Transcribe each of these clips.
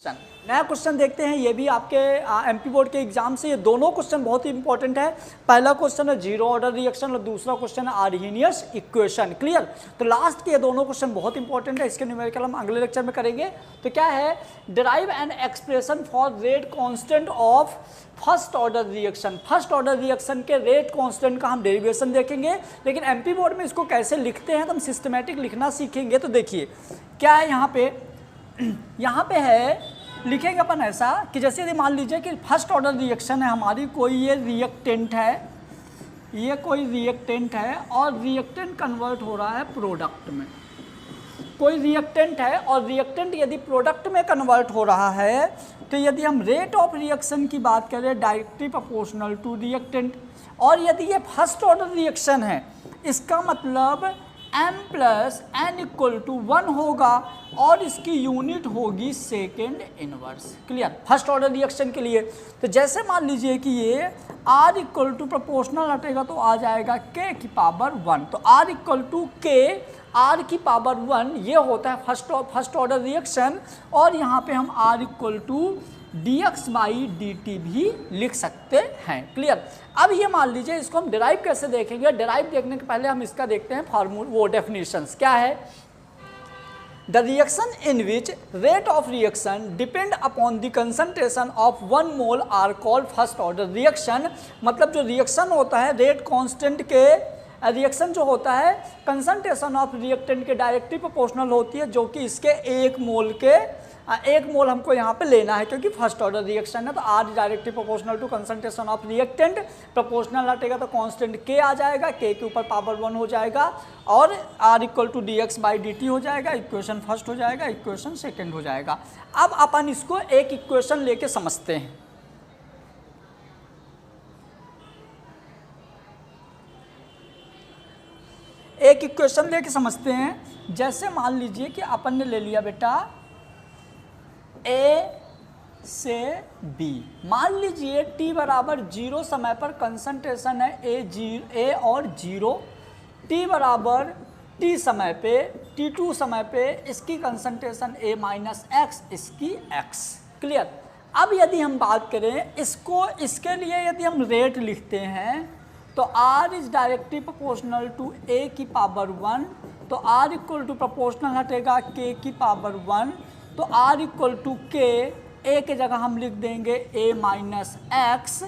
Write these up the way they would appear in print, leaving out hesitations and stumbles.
नया क्वेश्चन देखते हैं। ये भी आपके एमपी बोर्ड के एग्जाम से ये दोनों क्वेश्चन बहुत ही इंपॉर्टेंट है। पहला क्वेश्चन है जीरो ऑर्डर रिएक्शन और दूसरा क्वेश्चन है आर्हेनियस इक्वेशन। क्लियर? तो लास्ट के ये दोनों क्वेश्चन बहुत इंपॉर्टेंट है। इसके न्यूमेरिकल हम अगले लेक्चर में करेंगे। तो क्या है, derive an expression for rate constant of first order reaction. First order reaction के रेट कांस्टेंट का हम डेरिवेशन देखेंगे, लेकिन एमपी बोर्ड में इसको कैसे लिखते हैं तो हम सिस्टमेटिक लिखना सीखेंगे। तो देखिए क्या है यहाँ पे है, लिखेंगे अपन ऐसा कि जैसे यदि मान लीजिए कि फर्स्ट ऑर्डर रिएक्शन है हमारी, कोई ये रिएक्टेंट है, ये कोई रिएक्टेंट है और रिएक्टेंट कन्वर्ट हो रहा है प्रोडक्ट में। कोई रिएक्टेंट है और रिएक्टेंट यदि प्रोडक्ट में कन्वर्ट हो रहा है तो यदि हम रेट ऑफ रिएक्शन की बात करें डायरेक्टली प्रोपोर्शनल टू रिएक्टेंट, और यदि ये फर्स्ट ऑर्डर रिएक्शन है इसका मतलब m plus n equal to 1 होगा और इसकी यूनिट होगी second inverse. Clear? First order reaction के लिए तो जैसे मान लीजिए कि ये r इक्वल टू प्रोपोर्शनल हटेगा तो आ जाएगा k की पावर 1। तो r equal to k r की पावर 1 ये होता है फर्स्ट ऑर्डर रिएक्शन, और यहाँ पे हम r equal to dx by dt भी लिख सकते हैं। क्लियर? अब ये मान लीजिए इसको हम डिराइव कैसे देखेंगे। डिराइव देखने के पहले हम इसका देखते हैं फॉर्मूला, वो डेफिनेशंस क्या है। The reaction in which rate of reaction depend upon the concentration of 1 mole are called first order reaction. मतलब जो रिएक्शन होता है रेट कांस्टेंट के, रिएक्शन जो होता है कंसंट्रेशन ऑफ रिएक्टेंट के डायरेक्टली प्रोपोर्शनल होती है, जो कि इसके 1 मोल हमको यहाँ पे लेना है क्योंकि फर्स्ट ऑर्डर रिएक्शन है। तो r directly proportional to concentration of reactant, proportional हटेगा तो कांस्टेंट के आ जाएगा, के के ऊपर पावर 1 हो जाएगा और r equal to dx by dt हो जाएगा। इक्वेशन फर्स्ट हो जाएगा, इक्वेशन सेकेंड हो जाएगा। अब अपन इसको एक इक्वेशन लेके समझते हैं। एक इक्वेशन लेके समझते हैं। जैसे मान लीजिए कि अपन ने ले लिया बेटा A से B। मान लीजिए t बराबर 0 समय पर कंसंट्रेशन है A और 0, t बराबर t समय पे t2 समय पे इसकी कंसंट्रेशन A माइनस x, इसकी x। क्लियर? अब यदि हम बात करें इसके लिए यदि हम रेट लिखते हैं तो r is directly proportional to a की पावर 1, तो r इक्वल टू प्रोपोर्शनल हटेगा k की पावर 1, तो r equal to k, a के जगह हम लिख देंगे a माइनस एक्स,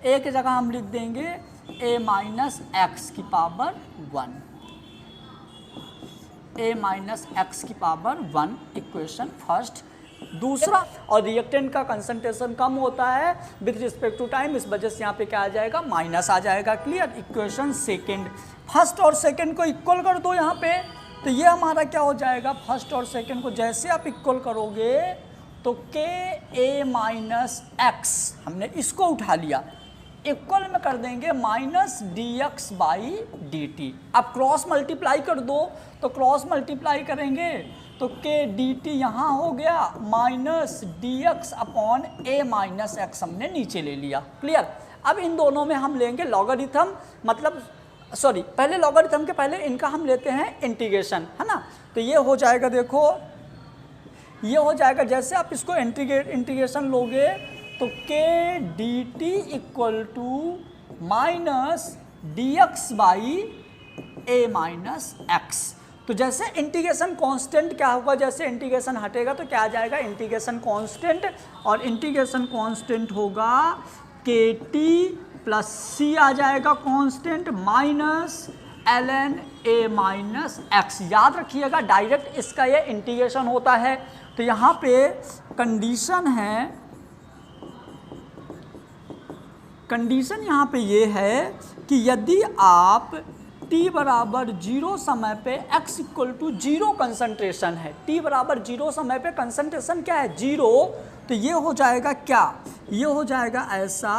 a के जगह हम लिख देंगे a माइनस एक्स की पावर 1, a माइनस एक्स की पावर 1, इक्वेशन फर्स्ट। दूसरा, और रिएक्टेंट का कंसंट्रेशन कम होता है विथ रिस्पेक्ट टू टाइम, इस वजह से यहाँ पे क्या आ जाएगा, माइनस आ जाएगा। क्लियर? Equation second. फर्स्ट और सेकेंड को इक्वल कर दो यहाँ पे, तो ये हमारा क्या हो जाएगा, फर्स्ट और सेकेंड को जैसे आप इक्वल करोगे तो के ए माइनस एक्स, हमने इसको उठा लिया, इक्वल में कर देंगे minus d x by D T. अब क्रॉस मल्टीप्लाई कर दो, तो क्रॉस मल्टीप्लाई करेंगे तो के डी टी यहाँ हो गया minus d x upon a minus x, हमने नीचे ले लिया। क्लियर? अब इन दोनों में हम लेंगे लॉगरिथम, मतलब सॉरी पहले लॉगरिथम के पहले इनका हम लेते हैं इंटीग्रेशन, है ना। तो ये हो जाएगा, देखो ये हो जाएगा, जैसे आप इसको इंटीग्रेशन लोगे तो k d t equal to minus d x by a minus x. तो जैसे इंटीग्रेशन कांस्टेंट क्या होगा, जैसे इंटीग्रेशन हटेगा तो क्या आ जाएगा, इंटीग्रेशन कांस्टेंट, और इंटीग्रेशन कांस्टेंट होगा के टी प्लस सी आ जाएगा constant minus ln a minus x. याद रखिएगा डायरेक्ट इसका ये इंटीग्रेशन होता है। तो यहाँ पे कंडीशन है, कंडीशन यहाँ पे ये है कि यदि आप t बराबर 0 समय पे x इक्वल टू 0 कंसंट्रेशन है, t बराबर 0 समय पे कंसंट्रेशन क्या है, 0, तो ये हो जाएगा क्या, ये हो जाएगा ऐसा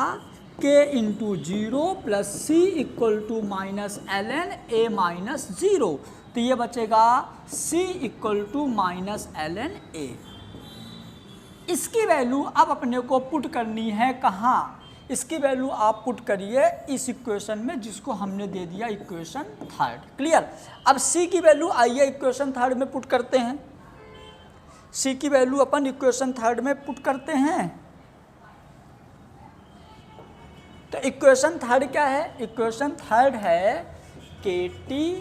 k into 0 plus c equal to minus ln a minus 0, तो ये बचेगा c equal to minus ln a। इसकी वैल्यू अब अपने को पुट करनी है कहाँ, इसकी वैल्यू आप पुट करिए इस इक्वेशन में जिसको हमने दे दिया इक्वेशन थर्ड। क्लियर? अब c की वैल्यू आइए इक्वेशन थर्ड में पुट करते हैं। सी की वैल्यू अपन इक्वेशन थर्ड में पुट करते हैं। तो इक्वेशन थर्ड क्या है? इक्वेशन थर्ड है k t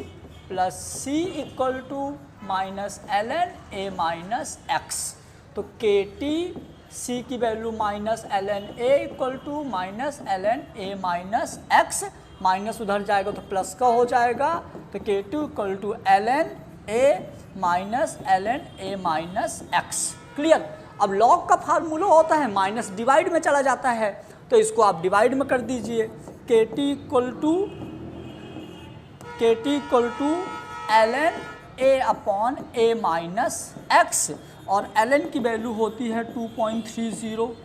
plus c equal to minus l n a minus x. तो के टी सी की value minus l n a equal to minus l n a minus x, minus उधर जाएगा तो plus का हो जाएगा। तो k t equal to l n a minus l n a minus x. Clear? अब log का फार्मूला होता है माइनस डिवाइड में चला जाता है, तो इसको आप डिवाइड में कर दीजिए। K t equal to l n a upon a minus x, और एल एन की वैल्यू होती है 2.30,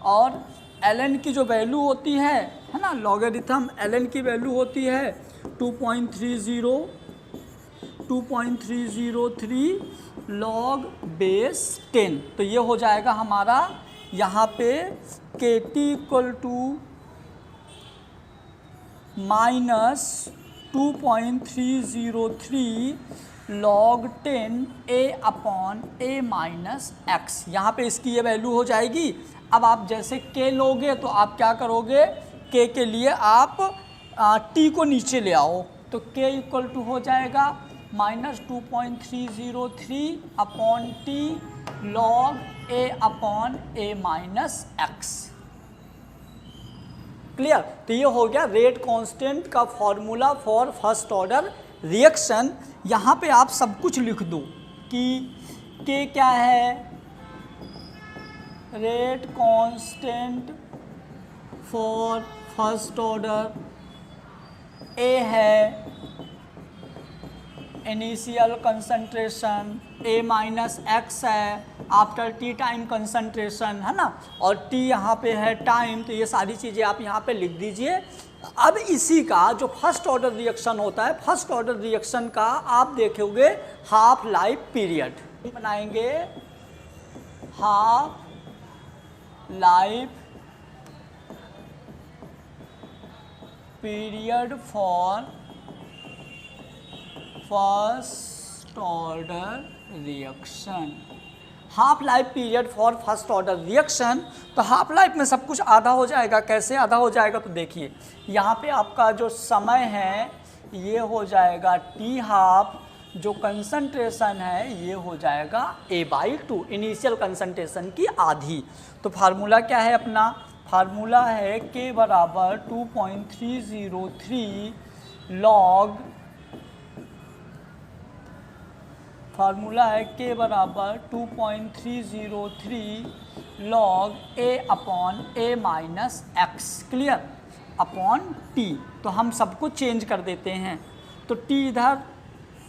और एल एन की जो वैल्यू होती है ना, लॉगरिथम एल एन की वैल्यू होती है 2.303 लॉग बेस 10। तो ये हो जाएगा हमारा यहाँ पे k t equal to minus 2.303 log 10 a upon a minus x. यहाँ पे इसकी ये वैल्यू हो जाएगी। अब आप जैसे के लोगे तो आप क्या करोगे, के लिए आप टी को नीचे ले आओ, तो के इक्वल टू हो जाएगा minus 2.303 upon T log A upon a minus x. Clear? तो ये हो गया रेट कांस्टेंट का formula for first order reaction. यहाँ पे आप सब कुछ लिख दो कि के क्या है, rate constant for first order, A है initial concentration, A minus X है आफ्टर टी टाइम कंसंट्रेशन, है ना, और टी यहाँ पे है टाइम। तो ये सारी चीज़ें आप यहाँ पे लिख दीजिए। अब इसी का जो फर्स्ट ऑर्डर रिएक्शन होता है, फर्स्ट ऑर्डर रिएक्शन का आप देखोगे हाफ लाइफ पीरियड बनाएंगे, half life period for first order reaction. Half life period for first order reaction. तो हाफ लाइफ में सब कुछ आधा हो जाएगा। कैसे आधा हो जाएगा? तो देखिए यहाँ पे आपका जो समय है ये हो जाएगा टी हाफ, जो कंसंट्रेशन है ये हो जाएगा A/2, इनिशियल कंसंट्रेशन की आधी। तो फार्मूला क्या है अपना? फार्मूला है K बराबर 2.303 लॉग, फार्मूला है K बराबर 2.303 log A upon A minus x. Clear? Upon T. तो हम सबको चेंज कर देते हैं। तो टी इधर,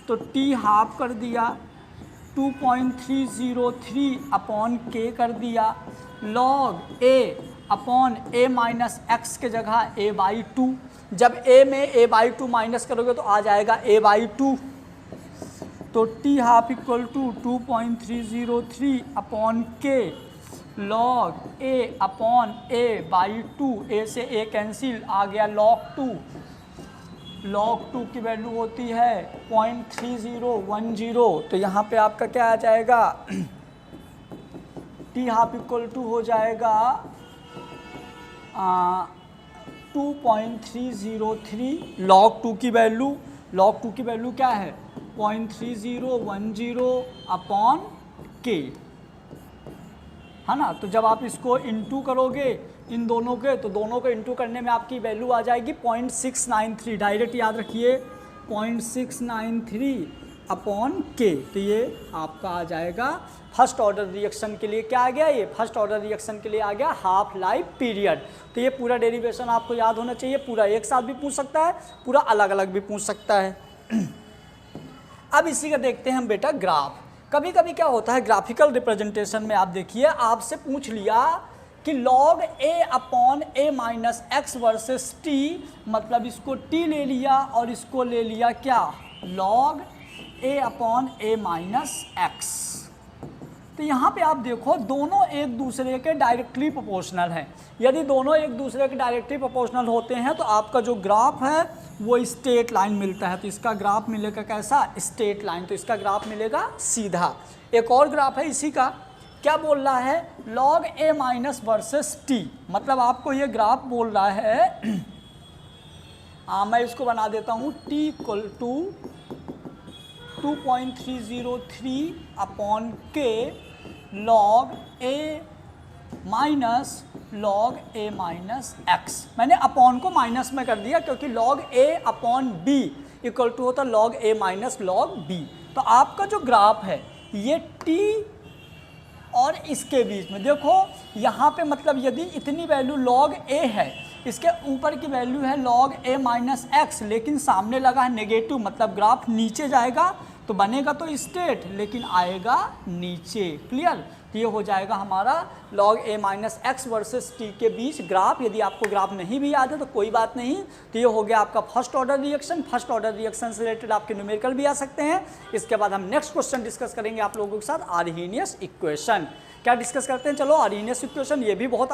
तो टी हाफ कर दिया, 2.303 अपॉन K कर दिया, log A upon A minus x के जगह A/2। जब A में A/2 माइनस करोगे तो आ जाएगा A/2। तो T half equal to 2.303 upon K log A upon A/2, A से A कैंसिल, आ गया log 2। log 2 की वैल्यू होती है 0.3010। तो यहाँ पे आपका क्या आ जाएगा, टी हाफ इक्वल टू हो जाएगा 2.303 log 2 की वैल्यू, log 2 की वैल्यू क्या है 0.3010 अपॉन के, है ना। तो जब आप इसको इंटू करोगे इन दोनों के, तो दोनों को इंटू करने में आपकी वैल्यू आ जाएगी 0.693। डायरेक्ट याद रखिए 0.693 अपॉन के। तो ये आपका आ जाएगा फर्स्ट ऑर्डर रिएक्शन के लिए क्या आ गया, ये फर्स्ट ऑर्डर रिएक्शन के लिए आ गया हाफ लाइफ पीरियड। तो ये पूरा डेरिवेशन आपको याद होना चाहिए। पूरा एक साथ भी पूछ सकता है, पूरा अलग अलग भी पूछ सकता है। अब इसी का देखते हैं हम बेटा ग्राफ। कभी कभी क्या होता है ग्राफिकल रिप्रेजेंटेशन में, आप देखिए आपसे पूछ लिया कि log a upon a minus x versus t, मतलब इसको t ले लिया और इसको ले लिया क्या log a upon a minus x. तो यहाँ पे आप देखो दोनों एक दूसरे के डायरेक्टली प्रोपोर्शनल हैं। यदि दोनों एक दूसरे के डायरेक्टली प्रोपोर्शनल होते हैं तो आपका जो ग्राफ है वो स्ट्रेट लाइन मिलता है। तो इसका ग्राफ मिलेगा कैसा, स्ट्रेट लाइन, तो इसका ग्राफ मिलेगा सीधा। एक और ग्राफ है इसी का, क्या बोल रहा है, log a minus versus t, मतलब आपको ये ग्राफ बोल रहा है मैं इसको बना देता हूँ t equal to 2.303 upon k log a minus log a minus x। मैंने अपॉन को माइनस में कर दिया क्योंकि log a upon b equal to होता log a minus log b। तो आपका जो ग्राफ है ये t और इसके बीच में, देखो यहाँ पे मतलब यदि इतनी वैल्यू log a है, इसके ऊपर की वैल्यू है log a माइनस एक्स, लेकिन सामने लगा है नेगेटिव, मतलब ग्राफ नीचे जाएगा तो बनेगा तो स्ट्रेट लेकिन आएगा नीचे। क्लियर, तो ये हो जाएगा हमारा log a minus x versus t के बीच ग्राफ। यदि आपको ग्राफ नहीं भी याद है तो कोई बात नहीं, तो ये हो गया आपका first order reaction. First order reaction से रिलेटेड आपके न्यूमेरिकल भी आ सकते हैं। इसके बाद हम नेक्स्ट क्वेश्चन डिस्कस करेंगे आप लोगों के साथ, आर्हीनियस इक्वेशन। क्या डिस्कस करते हैं, चलो आर्हीनियस इक्वेशन, ये भी बहुत